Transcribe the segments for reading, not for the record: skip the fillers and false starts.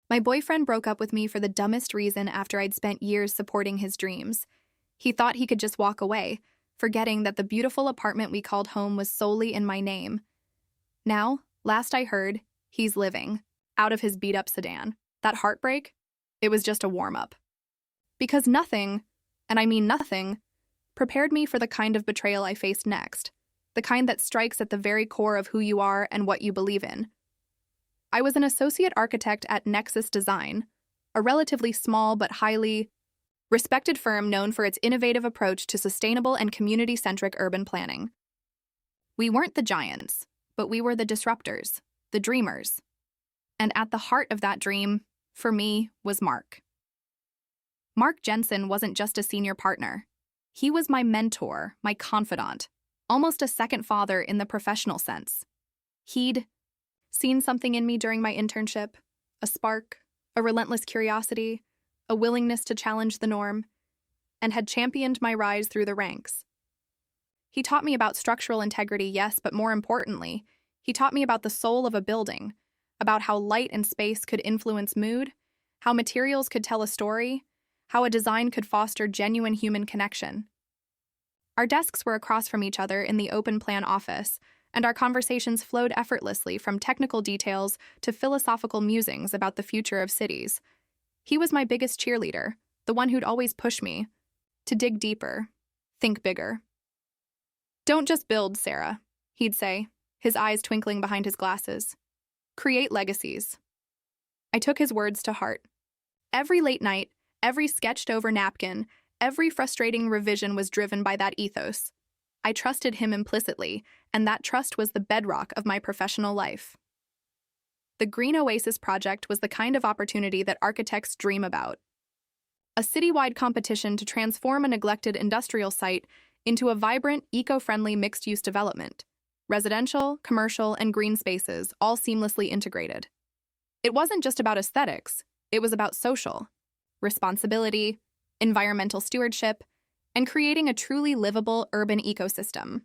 My boyfriend broke up with me for the dumbest reason after I'd spent years supporting his dreams. He thought he could just walk away, forgetting that the beautiful apartment we called home was solely in my name. Now, last I heard, he's living, out of his beat-up sedan. That heartbreak? It was just a warm-up. Because nothing, and I mean nothing, prepared me for the kind of betrayal I faced next, the kind that strikes at the very core of who you are and what you believe in. I was an associate architect at Nexus Design, a relatively small but highly respected firm known for its innovative approach to sustainable and community-centric urban planning. We weren't the giants, but we were the disruptors, the dreamers. And at the heart of that dream, for me, was Mark. Mark Jensen wasn't just a senior partner. He was my mentor, my confidant, almost a second father in the professional sense. He'd seen something in me during my internship, a spark, a relentless curiosity, a willingness to challenge the norm, and had championed my rise through the ranks. He taught me about structural integrity, yes, but more importantly, he taught me about the soul of a building, about how light and space could influence mood, how materials could tell a story, how a design could foster genuine human connection. Our desks were across from each other in the open plan office, and our conversations flowed effortlessly from technical details to philosophical musings about the future of cities. He was my biggest cheerleader, the one who'd always push me to dig deeper, think bigger. "Don't just build, Sarah," he'd say, his eyes twinkling behind his glasses. "Create legacies." I took his words to heart. Every late night, every sketched-over napkin, every frustrating revision was driven by that ethos. I trusted him implicitly, and that trust was the bedrock of my professional life. The Green Oasis project was the kind of opportunity that architects dream about. A citywide competition to transform a neglected industrial site into a vibrant, eco-friendly mixed-use development. Residential, commercial, and green spaces, all seamlessly integrated. It wasn't just about aesthetics, it was about social responsibility, environmental stewardship, and creating a truly livable urban ecosystem.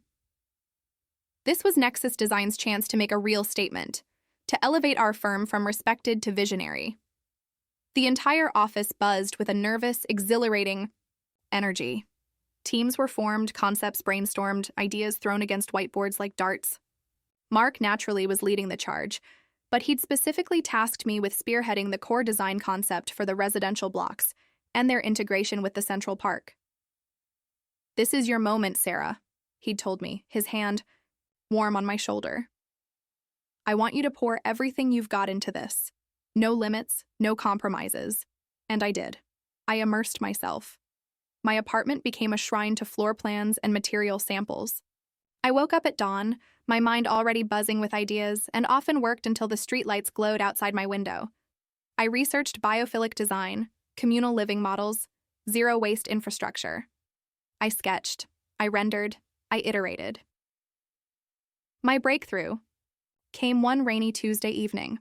This was Nexus Design's chance to make a real statement, to elevate our firm from respected to visionary. The entire office buzzed with a nervous, exhilarating energy. Teams were formed, concepts brainstormed, ideas thrown against whiteboards like darts. Mark naturally was leading the charge, but he'd specifically tasked me with spearheading the core design concept for the residential blocks and their integration with the Central Park. "This is your moment, Sarah," he'd told me, his hand warm on my shoulder. "I want you to pour everything you've got into this. No limits, no compromises." And I did. I immersed myself. My apartment became a shrine to floor plans and material samples. I woke up at dawn, my mind already buzzing with ideas, and often worked until the streetlights glowed outside my window. I researched biophilic design, communal living models, zero-waste infrastructure. I sketched, I rendered, I iterated. My breakthrough came one rainy Tuesday evening.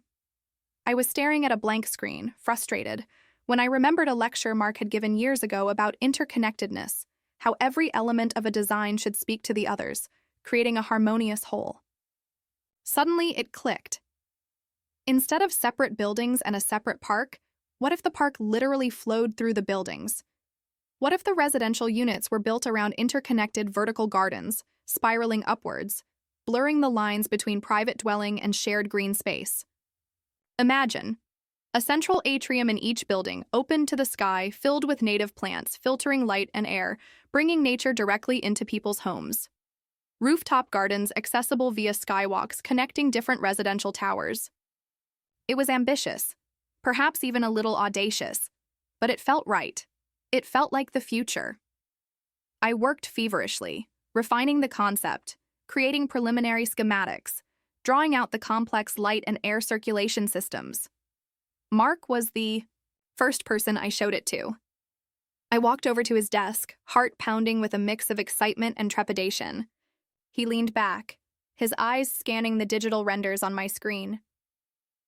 I was staring at a blank screen, frustrated, when I remembered a lecture Mark had given years ago about interconnectedness, how every element of a design should speak to the others, creating a harmonious whole. Suddenly, it clicked. Instead of separate buildings and a separate park, what if the park literally flowed through the buildings? What if the residential units were built around interconnected vertical gardens, spiraling upwards, blurring the lines between private dwelling and shared green space? Imagine a central atrium in each building, open to the sky, filled with native plants, filtering light and air, bringing nature directly into people's homes. Rooftop gardens accessible via skywalks connecting different residential towers. It was ambitious, perhaps even a little audacious, but it felt right. It felt like the future. I worked feverishly, refining the concept, creating preliminary schematics, drawing out the complex light and air circulation systems. Mark was the first person I showed it to. I walked over to his desk, heart pounding with a mix of excitement and trepidation. He leaned back, his eyes scanning the digital renders on my screen.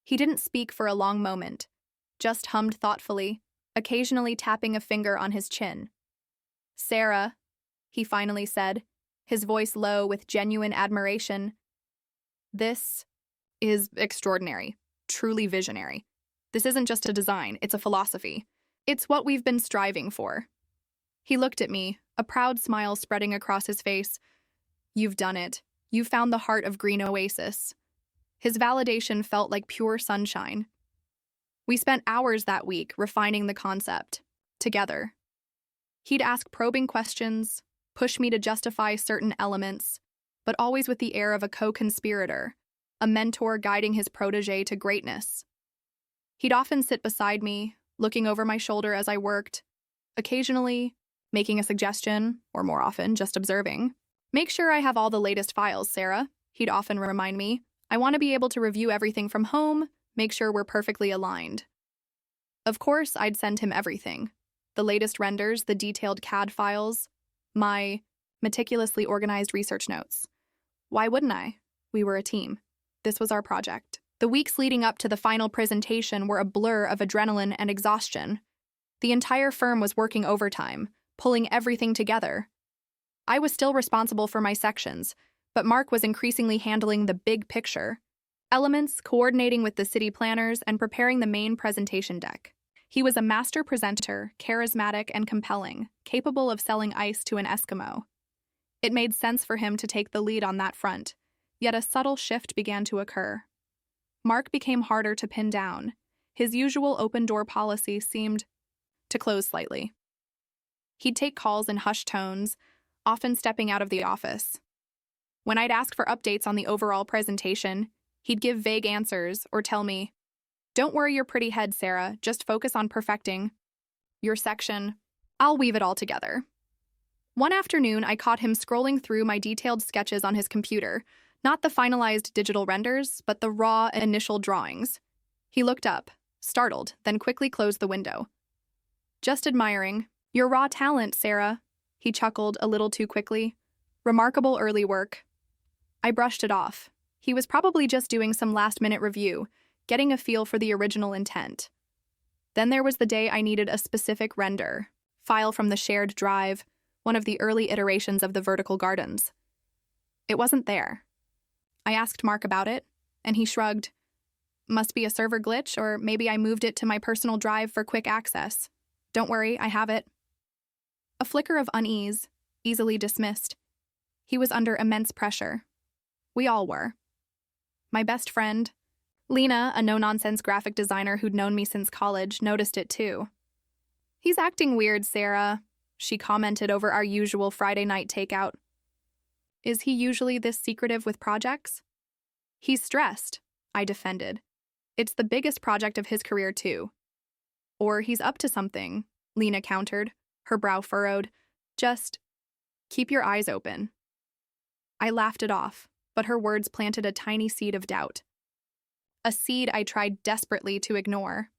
He didn't speak for a long moment, just hummed thoughtfully, occasionally tapping a finger on his chin. "Sarah," he finally said, his voice low with genuine admiration. "This is extraordinary, truly visionary. This isn't just a design, it's a philosophy. It's what we've been striving for. He looked at me, a proud smile spreading across his face. You've done it. You found the heart of Green Oasis. His validation felt like pure sunshine. We spent hours that week refining the concept, together. He'd ask probing questions, push me to justify certain elements, but always with the air of a co-conspirator, a mentor guiding his protege to greatness. He'd often sit beside me, looking over my shoulder as I worked, occasionally making a suggestion, or more often, just observing. Make sure I have all the latest files, Sarah, he'd often remind me. I want to be able to review everything from home, make sure we're perfectly aligned. Of course, I'd send him everything. The latest renders, the detailed CAD files, my meticulously organized research notes. Why wouldn't I? We were a team. This was our project. The weeks leading up to the final presentation were a blur of adrenaline and exhaustion. The entire firm was working overtime, pulling everything together. I was still responsible for my sections, but Mark was increasingly handling the big picture. Elements, coordinating with the city planners, and preparing the main presentation deck. He was a master presenter, charismatic and compelling, capable of selling ice to an Eskimo. It made sense for him to take the lead on that front, yet a subtle shift began to occur. Mark became harder to pin down. His usual open-door policy seemed to close slightly. He'd take calls in hushed tones, often stepping out of the office. When I'd ask for updates on the overall presentation, he'd give vague answers or tell me, "Don't worry your pretty head, Sarah, just focus on perfecting your section. I'll weave it all together." One afternoon, I caught him scrolling through my detailed sketches on his computer, not the finalized digital renders, but the raw initial drawings. He looked up, startled, then quickly closed the window. "Just admiring your raw talent, Sarah," he chuckled a little too quickly. "Remarkable early work." I brushed it off. He was probably just doing some last-minute review, getting a feel for the original intent. Then there was the day I needed a specific render, file from the shared drive, one of the early iterations of the vertical gardens. It wasn't there. I asked Mark about it, and he shrugged. "Must be a server glitch, or maybe I moved it to my personal drive for quick access. Don't worry, I have it." A flicker of unease, easily dismissed. He was under immense pressure. We all were. My best friend, Lena, a no-nonsense graphic designer who'd known me since college, noticed it too. "He's acting weird, Sarah," she commented over our usual Friday night takeout. "Is he usually this secretive with projects?" "He's stressed," I defended. "It's the biggest project of his career too." "Or he's up to something," Lena countered, her brow furrowed. "Just keep your eyes open." I laughed it off, but her words planted a tiny seed of doubt. A seed I tried desperately to ignore.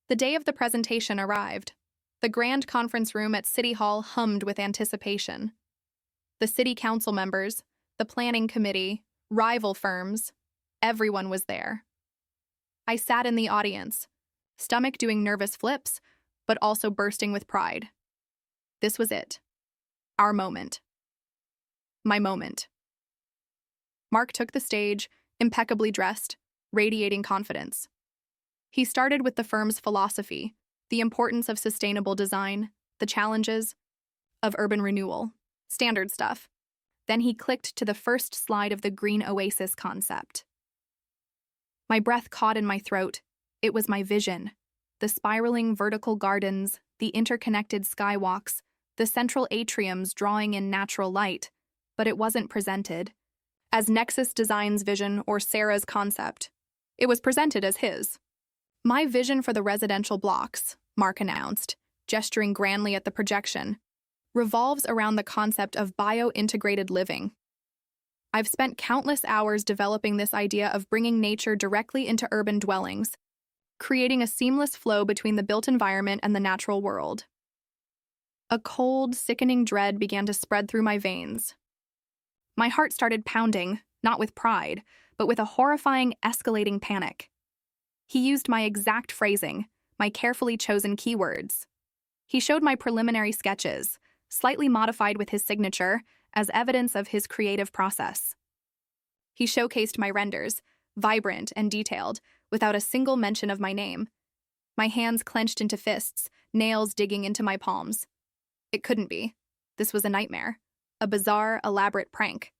The day of the presentation arrived. The grand conference room at City Hall hummed with anticipation. The city council members, the planning committee, rival firms, everyone was there. I sat in the audience, stomach doing nervous flips, but also bursting with pride. This was it. Our moment. My moment. Mark took the stage, impeccably dressed, radiating confidence. He started with the firm's philosophy, the importance of sustainable design, the challenges of urban renewal, standard stuff. Then he clicked to the first slide of the Green Oasis concept. My breath caught in my throat. It was my vision. The spiraling vertical gardens, the interconnected skywalks, the central atriums drawing in natural light. But it wasn't presented as Nexus Design's vision or Sarah's concept. It was presented as his. "My vision for the residential blocks," Mark announced, gesturing grandly at the projection, "revolves around the concept of bio-integrated living. I've spent countless hours developing this idea of bringing nature directly into urban dwellings, creating a seamless flow between the built environment and the natural world." A cold, sickening dread began to spread through my veins. My heart started pounding, not with pride, but with a horrifying, escalating panic. He used my exact phrasing, my carefully chosen keywords. He showed my preliminary sketches, slightly modified with his signature, as evidence of his creative process. He showcased my renders, vibrant and detailed, without a single mention of my name. My hands clenched into fists, nails digging into my palms. It couldn't be. This was a nightmare. A bizarre, elaborate prank.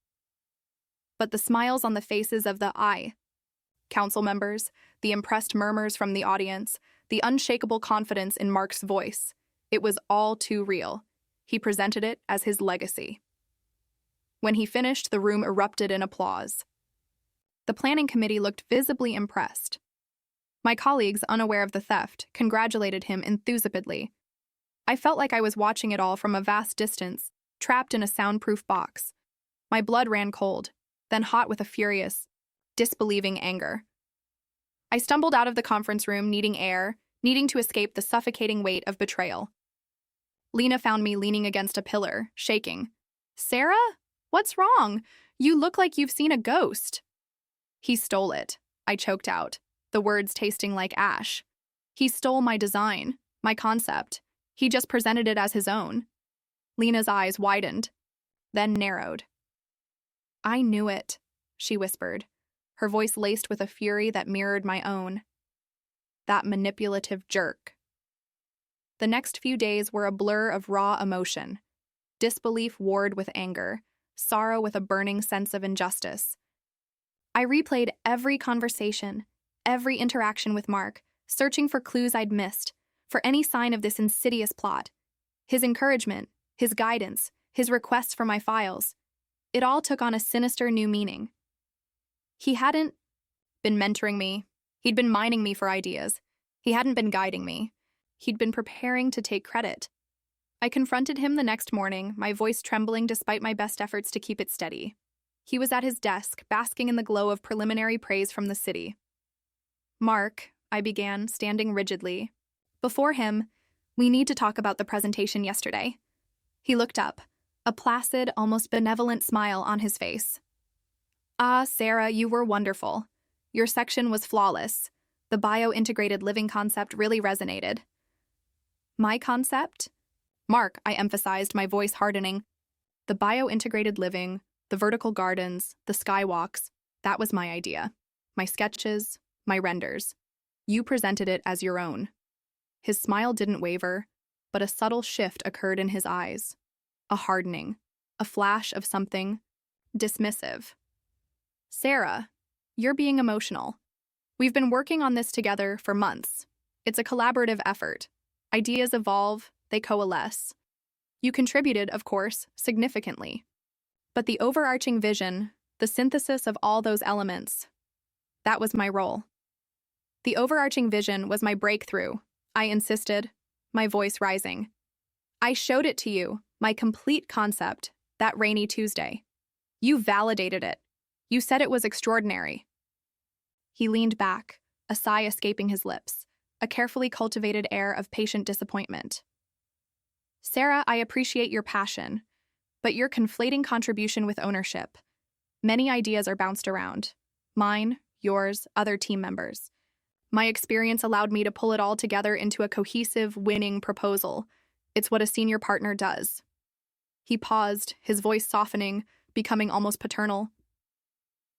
But the smiles on the faces of the council members, the impressed murmurs from the audience, the unshakable confidence in Mark's voice, it was all too real. He presented it as his legacy. When he finished, the room erupted in applause. The planning committee looked visibly impressed. My colleagues, unaware of the theft, congratulated him enthusiastically. I felt like I was watching it all from a vast distance, trapped in a soundproof box. My blood ran cold, then hot with a furious, disbelieving anger. I stumbled out of the conference room, needing air, needing to escape the suffocating weight of betrayal. Lena found me leaning against a pillar, shaking. "Sarah? What's wrong? You look like you've seen a ghost." "He stole it," I choked out, the words tasting like ash. "He stole my design, my concept. He just presented it as his own." Lena's eyes widened, then narrowed. "I knew it," she whispered, her voice laced with a fury that mirrored my own. That manipulative jerk. The next few days were a blur of raw emotion. Disbelief warred with anger, sorrow with a burning sense of injustice. I replayed every conversation, every interaction with Mark, searching for clues I'd missed, for any sign of this insidious plot. His encouragement, his guidance, his requests for my files. It all took on a sinister new meaning. He hadn't been mentoring me. He'd been mining me for ideas. He hadn't been guiding me. He'd been preparing to take credit. I confronted him the next morning, my voice trembling despite my best efforts to keep it steady. He was at his desk, basking in the glow of preliminary praise from the city. "Mark," I began, standing rigidly. Before him, "We need to talk about the presentation yesterday." He looked up, a placid, almost benevolent smile on his face. "Ah, Sarah, you were wonderful. Your section was flawless. The bio-integrated living concept really resonated." "My concept?" "Mark," I emphasized, my voice hardening. "The bio-integrated living, the vertical gardens, the skywalks, that was my idea. My sketches, my renders. You presented it as your own." His smile didn't waver, but a subtle shift occurred in his eyes. A hardening, a flash of something dismissive. "Sarah, you're being emotional. We've been working on this together for months. It's a collaborative effort. Ideas evolve, they coalesce. You contributed, of course, significantly. But the overarching vision, the synthesis of all those elements, that was my role. The overarching vision was my breakthrough," I insisted, my voice rising. "I showed it to you, my complete concept, that rainy Tuesday. You validated it. You said it was extraordinary." He leaned back, a sigh escaping his lips, a carefully cultivated air of patient disappointment. "Sarah, I appreciate your passion, but you're conflating contribution with ownership. Many ideas are bounced around. Mine, yours, other team members. My experience allowed me to pull it all together into a cohesive, winning proposal. It's what a senior partner does." He paused, his voice softening, becoming almost paternal.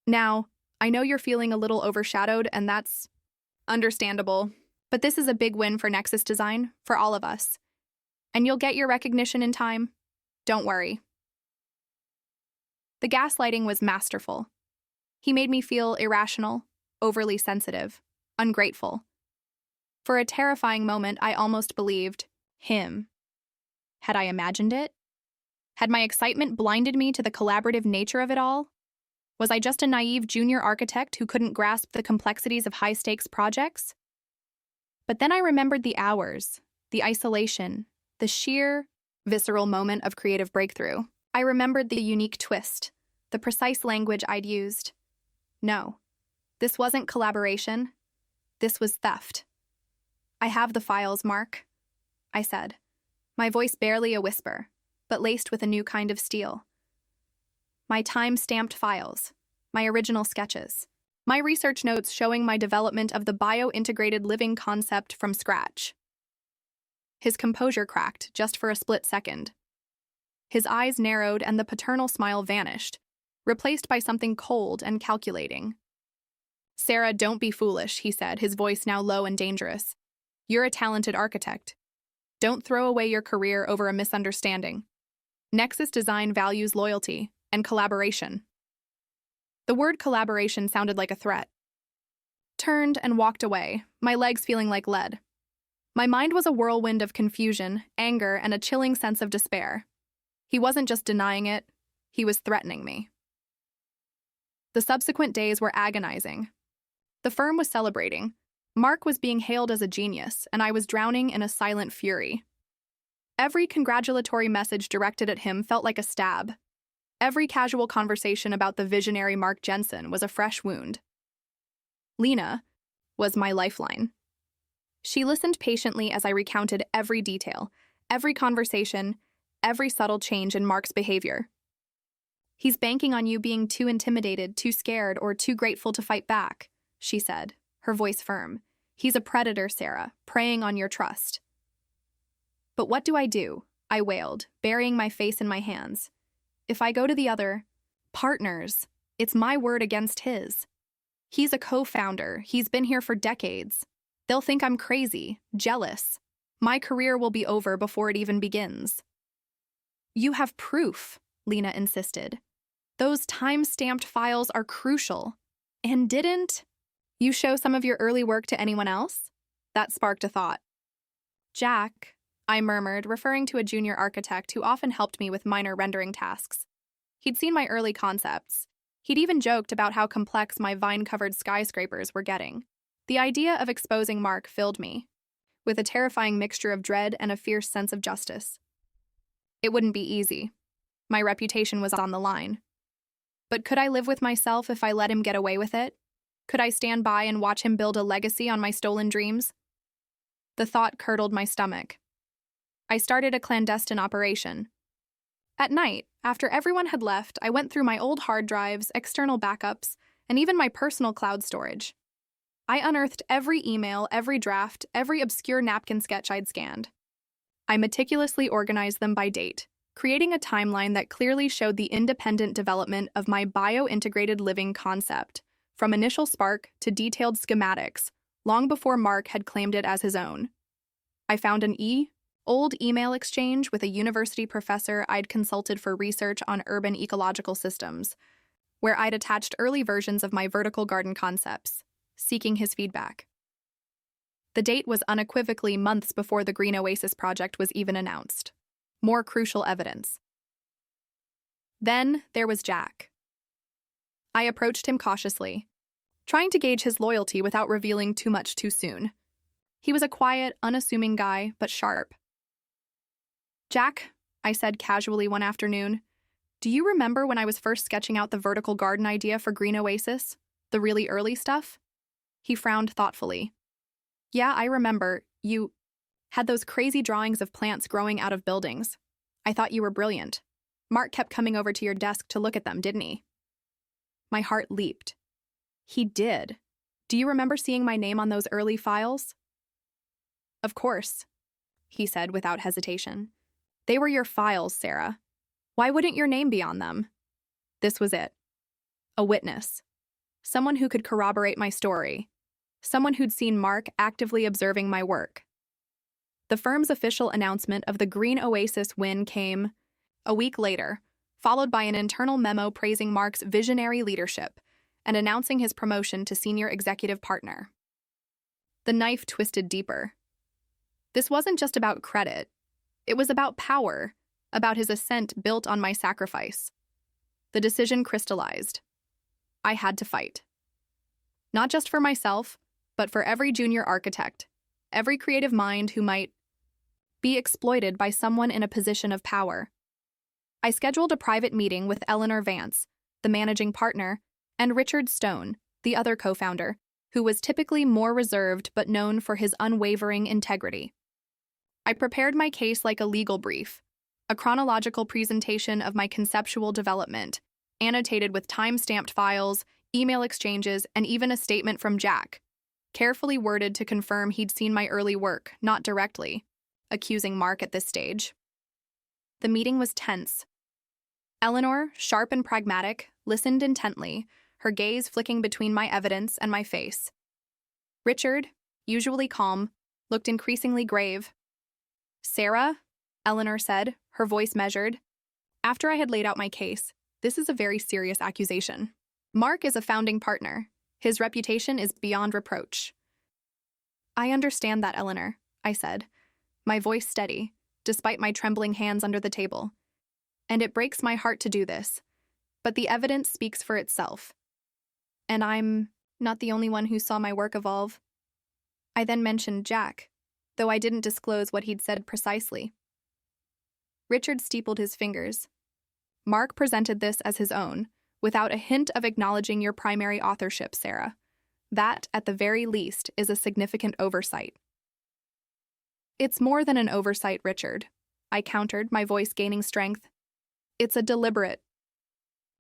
"Now, I know you're feeling a little overshadowed, and that's understandable, but this is a big win for Nexus Design, for all of us. And you'll get your recognition in time. Don't worry." The gaslighting was masterful. He made me feel irrational, overly sensitive, ungrateful. For a terrifying moment, I almost believed him. Had I imagined it? Had my excitement blinded me to the collaborative nature of it all? Was I just a naive junior architect who couldn't grasp the complexities of high-stakes projects? But then I remembered the hours, the isolation, the sheer, visceral moment of creative breakthrough. I remembered the unique twist, the precise language I'd used. No, this wasn't collaboration. This was theft. "I have the files, Mark," I said, my voice barely a whisper, but laced with a new kind of steel. My time-stamped files, my original sketches, my research notes showing my development of the bio-integrated living concept from scratch. His composure cracked just for a split second. His eyes narrowed and the paternal smile vanished, replaced by something cold and calculating. Sarah, don't be foolish, he said, his voice now low and dangerous. You're a talented architect. Don't throw away your career over a misunderstanding. Nexus Design values loyalty and collaboration. The word collaboration sounded like a threat. Turned and walked away, my legs feeling like lead. My mind was a whirlwind of confusion, anger, and a chilling sense of despair. He wasn't just denying it, he was threatening me. The subsequent days were agonizing. The firm was celebrating. Mark was being hailed as a genius, and I was drowning in a silent fury. Every congratulatory message directed at him felt like a stab. Every casual conversation about the visionary Mark Jensen was a fresh wound. Lena was my lifeline. She listened patiently as I recounted every detail, every conversation, every subtle change in Mark's behavior. He's banking on you being too intimidated, too scared, or too grateful to fight back, she said, her voice firm. He's a predator, Sarah, preying on your trust. But what do? I wailed, burying my face in my hands. If I go to the other partners, it's my word against his. He's a co-founder. He's been here for decades. They'll think I'm crazy, jealous. My career will be over before it even begins. You have proof, Lena insisted. Those time-stamped files are crucial. And didn't you show some of your early work to anyone else? That sparked a thought. Jack, I murmured, referring to a junior architect who often helped me with minor rendering tasks. He'd seen my early concepts. He'd even joked about how complex my vine-covered skyscrapers were getting. The idea of exposing Mark filled me, with a terrifying mixture of dread and a fierce sense of justice. It wouldn't be easy. My reputation was on the line. But could I live with myself if I let him get away with it? Could I stand by and watch him build a legacy on my stolen dreams? The thought curdled my stomach. I started a clandestine operation. At night, after everyone had left, I went through my old hard drives, external backups, and even my personal cloud storage. I unearthed every email, every draft, every obscure napkin sketch I'd scanned. I meticulously organized them by date, creating a timeline that clearly showed the independent development of my bio-integrated living concept, from initial spark to detailed schematics, long before Mark had claimed it as his own. I found an old email exchange with a university professor I'd consulted for research on urban ecological systems, where I'd attached early versions of my vertical garden concepts, seeking his feedback. The date was unequivocally months before the Green Oasis project was even announced. More crucial evidence. Then there was Jack. I approached him cautiously, trying to gauge his loyalty without revealing too much too soon. He was a quiet, unassuming guy, but sharp. Jack, I said casually one afternoon, do you remember when I was first sketching out the vertical garden idea for Green Oasis? The really early stuff? He frowned thoughtfully. Yeah, I remember. You had those crazy drawings of plants growing out of buildings. I thought you were brilliant. Mark kept coming over to your desk to look at them, didn't he? My heart leaped. He did. Do you remember seeing my name on those early files? Of course, he said without hesitation. They were your files, Sarah. Why wouldn't your name be on them? This was it. A witness. Someone who could corroborate my story. Someone who'd seen Mark actively observing my work. The firm's official announcement of the Green Oasis win came a week later, followed by an internal memo praising Mark's visionary leadership and announcing his promotion to senior executive partner. The knife twisted deeper. This wasn't just about credit. It was about power, about his ascent built on my sacrifice. The decision crystallized. I had to fight. Not just for myself, but for every junior architect, every creative mind who might be exploited by someone in a position of power. I scheduled a private meeting with Eleanor Vance, the managing partner, and Richard Stone, the other co-founder, who was typically more reserved but known for his unwavering integrity. I prepared my case like a legal brief, a chronological presentation of my conceptual development, annotated with time-stamped files, email exchanges, and even a statement from Jack, carefully worded to confirm he'd seen my early work, not directly, accusing Mark at this stage. The meeting was tense. Eleanor, sharp and pragmatic, listened intently, her gaze flicking between my evidence and my face. Richard, usually calm, looked increasingly grave. "Sarah," Eleanor said, her voice measured. After I had laid out my case, "This is a very serious accusation. Mark is a founding partner. His reputation is beyond reproach." "I understand that, Eleanor," I said, my voice steady, despite my trembling hands under the table. "And it breaks my heart to do this, but the evidence speaks for itself. And I'm not the only one who saw my work evolve." I then mentioned Jack, though I didn't disclose what he'd said precisely. Richard steepled his fingers. "Mark presented this as his own, without a hint of acknowledging your primary authorship, Sarah. That, at the very least, is a significant oversight." "It's more than an oversight, Richard," I countered, my voice gaining strength. "It's a deliberate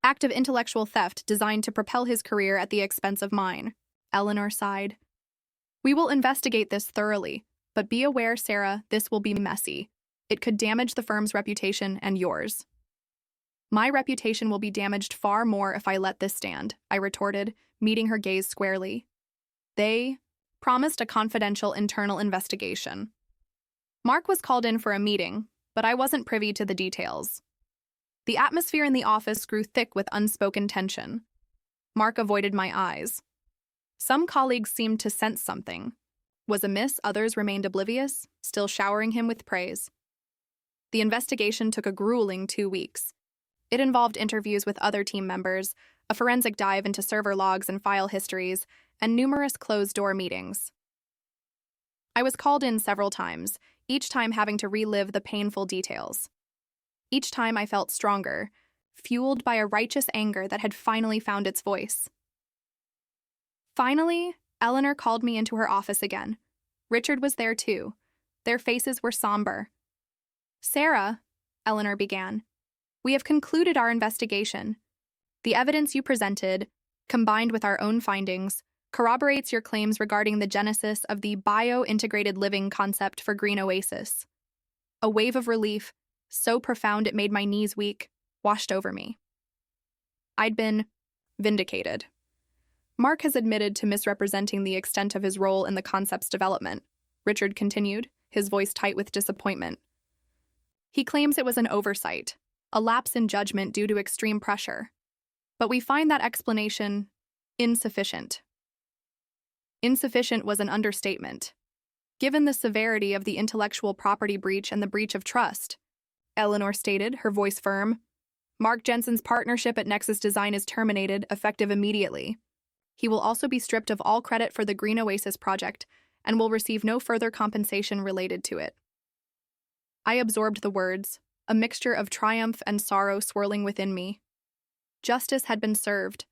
act of intellectual theft designed to propel his career at the expense of mine." Eleanor sighed. "We will investigate this thoroughly, but be aware, Sarah, this will be messy. It could damage the firm's reputation and yours." "My reputation will be damaged far more if I let this stand," I retorted, meeting her gaze squarely. "They promised a confidential internal investigation. Mark was called in for a meeting, but I wasn't privy to the details. The atmosphere in the office grew thick with unspoken tension. Mark avoided my eyes. Some colleagues seemed to sense something was amiss, others remained oblivious, still showering him with praise. The investigation took a grueling 2 weeks. It involved interviews with other team members, a forensic dive into server logs and file histories, and numerous closed-door meetings. I was called in several times, each time having to relive the painful details. Each time I felt stronger, fueled by a righteous anger that had finally found its voice. Finally, Eleanor called me into her office again. Richard was there too. Their faces were somber. "Sarah," Eleanor began, "we have concluded our investigation. The evidence you presented, combined with our own findings, corroborates your claims regarding the genesis of the bio-integrated living concept for Green Oasis." A wave of relief, so profound it made my knees weak, washed over me. I'd been vindicated. "Mark has admitted to misrepresenting the extent of his role in the concept's development," Richard continued, his voice tight with disappointment. "He claims it was an oversight, a lapse in judgment due to extreme pressure. But we find that explanation insufficient." Insufficient was an understatement. Given the severity of the intellectual property breach and the breach of trust, Eleanor stated, her voice firm, "Mark Jensen's partnership at Nexus Design is terminated, effective immediately. He will also be stripped of all credit for the Green Oasis project and will receive no further compensation related to it." I absorbed the words, a mixture of triumph and sorrow swirling within me. Justice had been served,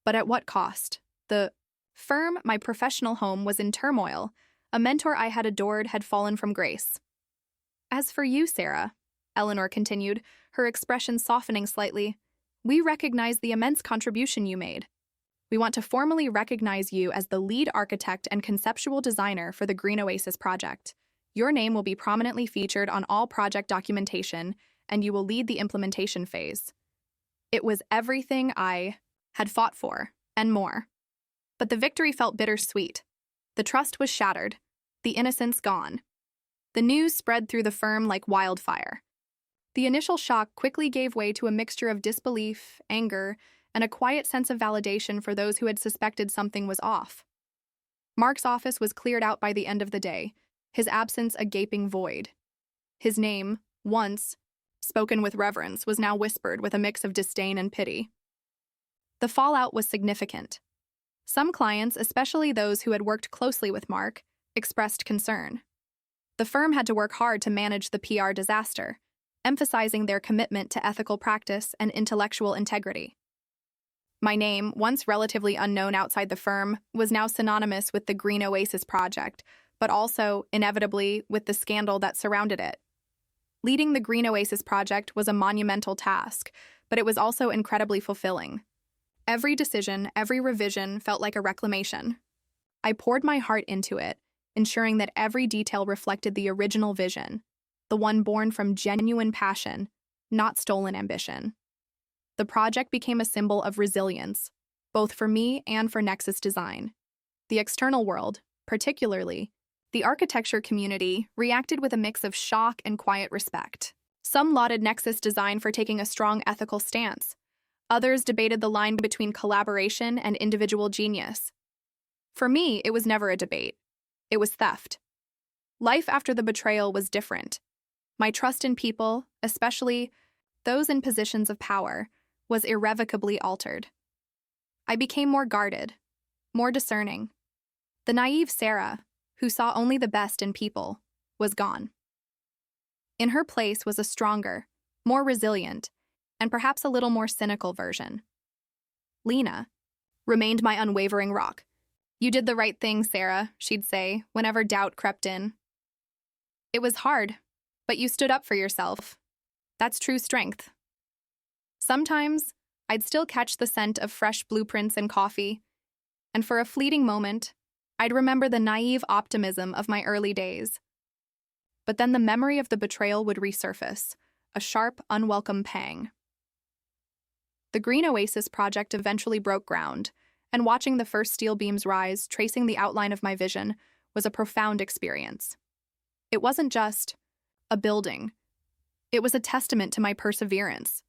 but at what cost? The firm, my professional home, was in turmoil. A mentor I had adored had fallen from grace. "As for you, Sarah," Eleanor continued, her expression softening slightly, "we recognize the immense contribution you made. We want to formally recognize you as the lead architect and conceptual designer for the Green Oasis project. Your name will be prominently featured on all project documentation, and you will lead the implementation phase." It was everything I had fought for, and more. But the victory felt bittersweet. The trust was shattered, the innocence gone. The news spread through the firm like wildfire. The initial shock quickly gave way to a mixture of disbelief, anger, and a quiet sense of validation for those who had suspected something was off. Mark's office was cleared out by the end of the day, his absence a gaping void. His name, once spoken with reverence, was now whispered with a mix of disdain and pity. The fallout was significant. Some clients, especially those who had worked closely with Mark, expressed concern. The firm had to work hard to manage the PR disaster, emphasizing their commitment to ethical practice and intellectual integrity. My name, once relatively unknown outside the firm, was now synonymous with the Green Oasis project, but also, inevitably, with the scandal that surrounded it. Leading the Green Oasis project was a monumental task, but it was also incredibly fulfilling. Every decision, every revision felt like a reclamation. I poured my heart into it, ensuring that every detail reflected the original vision, the one born from genuine passion, not stolen ambition. The project became a symbol of resilience, both for me and for Nexus Design. The external world, particularly the architecture community, reacted with a mix of shock and quiet respect. Some lauded Nexus Design for taking a strong ethical stance. Others debated the line between collaboration and individual genius. For me, it was never a debate. It was theft. Life after the betrayal was different. My trust in people, especially those in positions of power, was irrevocably altered. I became more guarded, more discerning. The naive Sarah, who saw only the best in people, was gone. In her place was a stronger, more resilient, and perhaps a little more cynical version. Lena remained my unwavering rock. "You did the right thing, Sarah," she'd say whenever doubt crept in. "It was hard, but you stood up for yourself. That's true strength." Sometimes, I'd still catch the scent of fresh blueprints in coffee, and for a fleeting moment, I'd remember the naive optimism of my early days. But then the memory of the betrayal would resurface, a sharp, unwelcome pang. The Green Oasis project eventually broke ground, and watching the first steel beams rise, tracing the outline of my vision, was a profound experience. It wasn't just a building. It was a testament to my perseverance.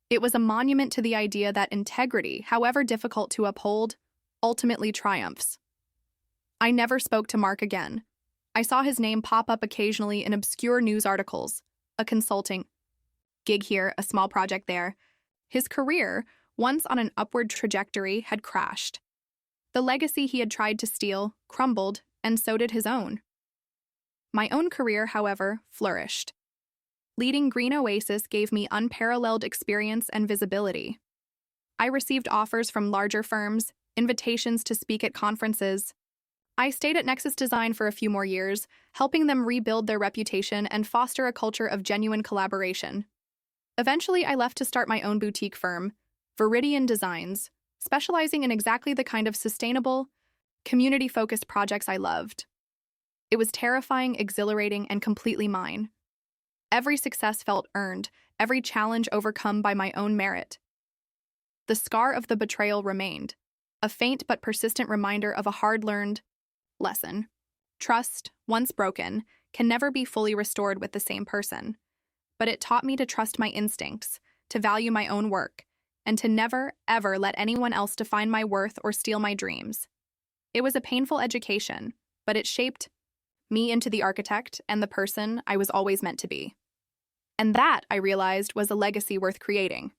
It was a monument to the idea that integrity, however difficult to uphold, ultimately triumphs. I never spoke to Mark again. I saw his name pop up occasionally in obscure news articles, a consulting gig here, a small project there. His career, once on an upward trajectory, had crashed. The legacy he had tried to steal crumbled, and so did his own. My own career, however, flourished. Leading Green Oasis gave me unparalleled experience and visibility. I received offers from larger firms, invitations to speak at conferences. I stayed at Nexus Design for a few more years, helping them rebuild their reputation and foster a culture of genuine collaboration. Eventually, I left to start my own boutique firm, Viridian Designs, specializing in exactly the kind of sustainable, community-focused projects I loved. It was terrifying, exhilarating, and completely mine. Every success felt earned, every challenge overcome by my own merit. The scar of the betrayal remained, a faint but persistent reminder of a hard-learned lesson. Trust, once broken, can never be fully restored with the same person. But it taught me to trust my instincts, to value my own work, and to never, ever let anyone else define my worth or steal my dreams. It was a painful education, but it shaped me into the architect and the person I was always meant to be. And that, I realized, was a legacy worth creating.